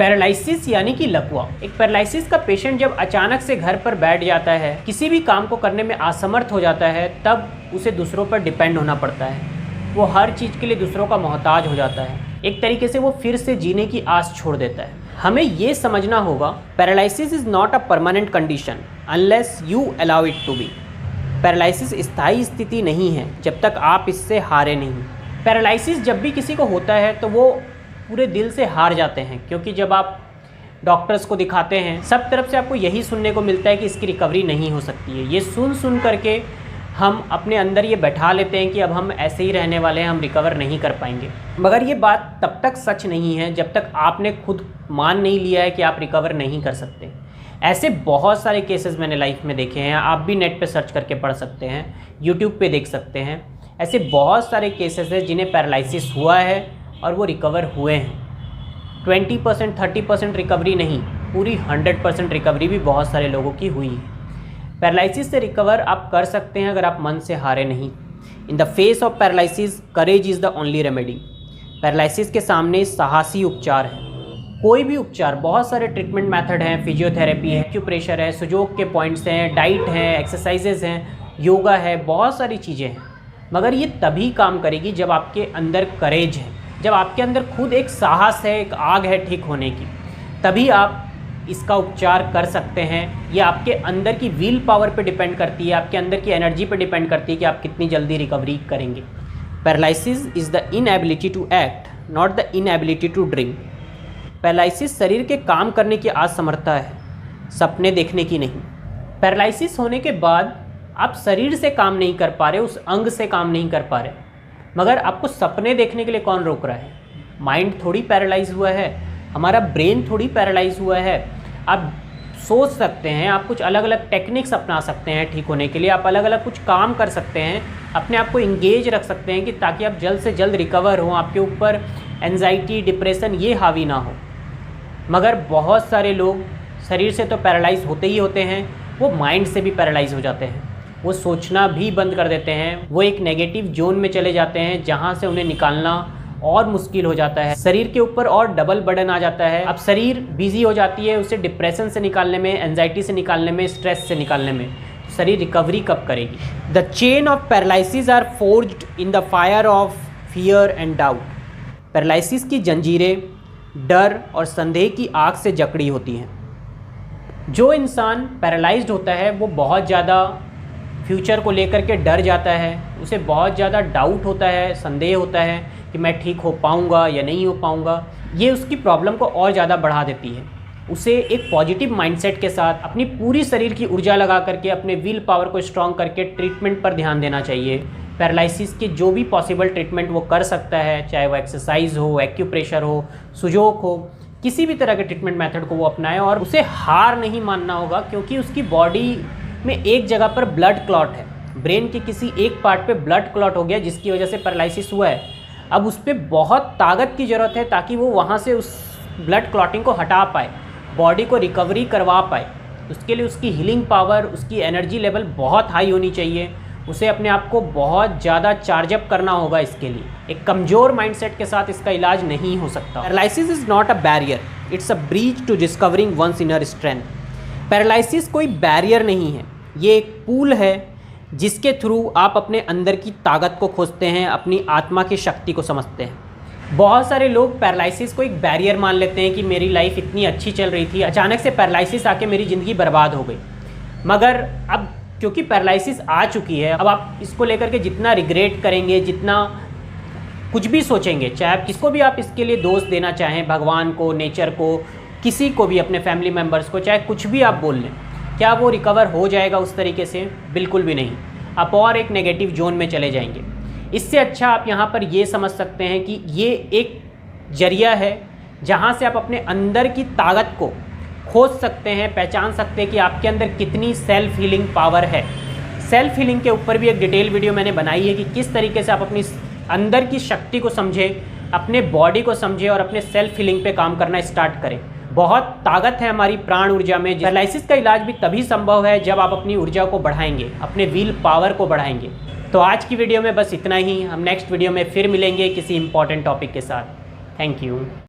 Paralysis यानी कि लकवा। एक पैरालिसिस का पेशेंट जब अचानक से घर पर बैठ जाता है, किसी भी काम को करने में असमर्थ हो जाता है, तब उसे दूसरों पर डिपेंड होना पड़ता है। वो हर चीज़ के लिए दूसरों का मोहताज हो जाता है। एक तरीके से वो फिर से जीने की आस छोड़ देता है। हमें ये समझना होगा, paralysis is not a permanent condition unless you allow it to be. Paralysis स्थायी स्थिति नहीं है जब तक आप इससे हारे नहीं। पैरालिसिस जब भी किसी को होता है तो वो पूरे दिल से हार जाते हैं, क्योंकि जब आप डॉक्टर्स को दिखाते हैं सब तरफ से आपको यही सुनने को मिलता है कि इसकी रिकवरी नहीं हो सकती है। ये सुन करके हम अपने अंदर ये बैठा लेते हैं कि अब हम ऐसे ही रहने वाले हैं, हम रिकवर नहीं कर पाएंगे। मगर ये बात तब तक सच नहीं है जब तक आपने खुद मान नहीं लिया है कि आप रिकवर नहीं कर सकते। ऐसे बहुत सारे केसेस मैंने लाइफ में देखे हैं, आप भी नेट पे सर्च करके पढ़ सकते हैं, यूट्यूब पे देख सकते हैं। ऐसे बहुत सारे केसेस हैं जिन्हें पैरालिसिस हुआ है और वो रिकवर हुए हैं। 20% 30% रिकवरी नहीं, पूरी 100% रिकवरी भी बहुत सारे लोगों की हुई है। पैरालिसिस से रिकवर आप कर सकते हैं अगर आप मन से हारे नहीं। In the face of paralysis courage is the only remedy. Paralysis के सामने साहसी उपचार है। कोई भी उपचार, बहुत सारे ट्रीटमेंट मेथड हैं, फिजियोथेरेपी है, एक्यूप्रेशर है, सुजोग के पॉइंट्स हैं, डाइट हैं, एक्सरसाइजेज हैं, योगा है, बहुत सारी चीज़ें हैं। मगर ये तभी काम करेगी जब आपके अंदर करेज है, जब आपके अंदर खुद एक साहस है, एक आग है ठीक होने की, तभी आप इसका उपचार कर सकते हैं। ये आपके अंदर की विल पावर पे डिपेंड करती है, आपके अंदर की एनर्जी पे डिपेंड करती है कि आप कितनी जल्दी रिकवरी करेंगे। Paralysis is the inability to act, not the inability to dream. Paralysis शरीर के काम करने की असमर्थता है, सपने देखने की नहीं। पैरालिसिस होने के बाद आप शरीर से काम नहीं कर पा रहे, उस अंग से काम नहीं कर पा रहे, मगर आपको सपने देखने के लिए कौन रोक रहा है? माइंड थोड़ी पैरालाइज हुआ है, हमारा ब्रेन थोड़ी पैरालाइज हुआ है। आप सोच सकते हैं, आप कुछ अलग अलग टेक्निक्स अपना सकते हैं ठीक होने के लिए, आप अलग अलग कुछ काम कर सकते हैं, अपने आप को इंगेज रख सकते हैं कि ताकि आप जल्द से जल्द रिकवर हों, आपके ऊपर एंजाइटी, डिप्रेशन ये हावी ना हो। मगर बहुत सारे लोग शरीर से तो पैरालाइज होते ही होते हैं, वो माइंड से भी पैरालाइज हो जाते हैं। वो सोचना भी बंद कर देते हैं, वो एक नेगेटिव जोन में चले जाते हैं जहाँ से उन्हें निकालना और मुश्किल हो जाता है। शरीर के ऊपर और डबल बर्डन आ जाता है। अब शरीर बिजी हो जाती है उसे डिप्रेशन से निकालने में, एंजाइटी से निकालने में, स्ट्रेस से निकालने में। शरीर रिकवरी कब करेगी? The chain of paralysis are forged in the fire of fear and doubt. Paralysis की जंजीरें डर और संदेह की आग से जकड़ी होती हैं। जो इंसान पैरालाइज्ड होता है वो बहुत ज़्यादा फ्यूचर को लेकर के डर जाता है, उसे बहुत ज़्यादा डाउट होता है, संदेह होता है कि मैं ठीक हो पाऊँगा या नहीं हो पाऊँगा। ये उसकी प्रॉब्लम को और ज़्यादा बढ़ा देती है। उसे एक पॉजिटिव माइंडसेट के साथ अपनी पूरी शरीर की ऊर्जा लगा करके, अपने विल पावर को स्ट्रॉन्ग करके ट्रीटमेंट पर ध्यान देना चाहिए। पैरालिसिस के जो भी पॉसिबल ट्रीटमेंट वो कर सकता है, चाहे वो एक्सरसाइज हो, एक्यूप्रेशर हो, सुजोग हो, किसी भी तरह के ट्रीटमेंट मेथड को वो अपनाए। और उसे हार नहीं मानना होगा, क्योंकि उसकी बॉडी में एक जगह पर ब्लड क्लॉट है, ब्रेन के किसी एक पार्ट पे ब्लड क्लॉट हो गया जिसकी वजह से पैरालिसिस हुआ है। अब उस पर बहुत ताकत की ज़रूरत है ताकि वो वहाँ से उस ब्लड क्लॉटिंग को हटा पाए, बॉडी को रिकवरी करवा पाए। उसके लिए उसकी हीलिंग पावर, उसकी एनर्जी लेवल बहुत हाई होनी चाहिए। उसे अपने आप को बहुत ज़्यादा चार्जअप करना होगा। इसके लिए एक कमज़ोर माइंडसेट के साथ इसका इलाज नहीं हो सकता। Paralysis is not a barrier, it's a breach to discovering one's inner strength. Paralysis कोई बैरियर नहीं है, ये एक पूल है जिसके थ्रू आप अपने अंदर की ताकत को खोजते हैं, अपनी आत्मा की शक्ति को समझते हैं। बहुत सारे लोग पैरालिसिस को एक बैरियर मान लेते हैं कि मेरी लाइफ इतनी अच्छी चल रही थी, अचानक से पैरालिसिस आके मेरी ज़िंदगी बर्बाद हो गई। मगर अब क्योंकि पैरालिसिस आ चुकी है, अब आप इसको लेकर के जितना रिग्रेट करेंगे, जितना कुछ भी सोचेंगे, चाहे आप किसको भी आप इसके लिए दोष देना चाहें, भगवान को, नेचर को, किसी को भी, अपने फैमिली मेम्बर्स को, चाहे कुछ भी आप बोल लें, क्या वो रिकवर हो जाएगा उस तरीके से? बिल्कुल भी नहीं। आप और एक नेगेटिव जोन में चले जाएंगे। इससे अच्छा आप यहाँ पर ये समझ सकते हैं कि ये एक जरिया है जहाँ से आप अपने अंदर की ताकत को खोज सकते हैं, पहचान सकते हैं कि आपके अंदर कितनी सेल्फ हीलिंग पावर है। सेल्फ हीलिंग के ऊपर भी एक डिटेल वीडियो मैंने बनाई है कि किस तरीके से आप अपनी अंदर की शक्ति को समझें, अपने बॉडी को समझें और अपने सेल्फ हीलिंग पे काम करना स्टार्ट करें। बहुत ताकत है हमारी प्राण ऊर्जा में। पैरालिसिस का इलाज भी तभी संभव है जब आप अपनी ऊर्जा को बढ़ाएंगे, अपने विल पावर को बढ़ाएंगे। तो आज की वीडियो में बस इतना ही। हम नेक्स्ट वीडियो में फिर मिलेंगे किसी इंपॉर्टेंट टॉपिक के साथ। Thank you.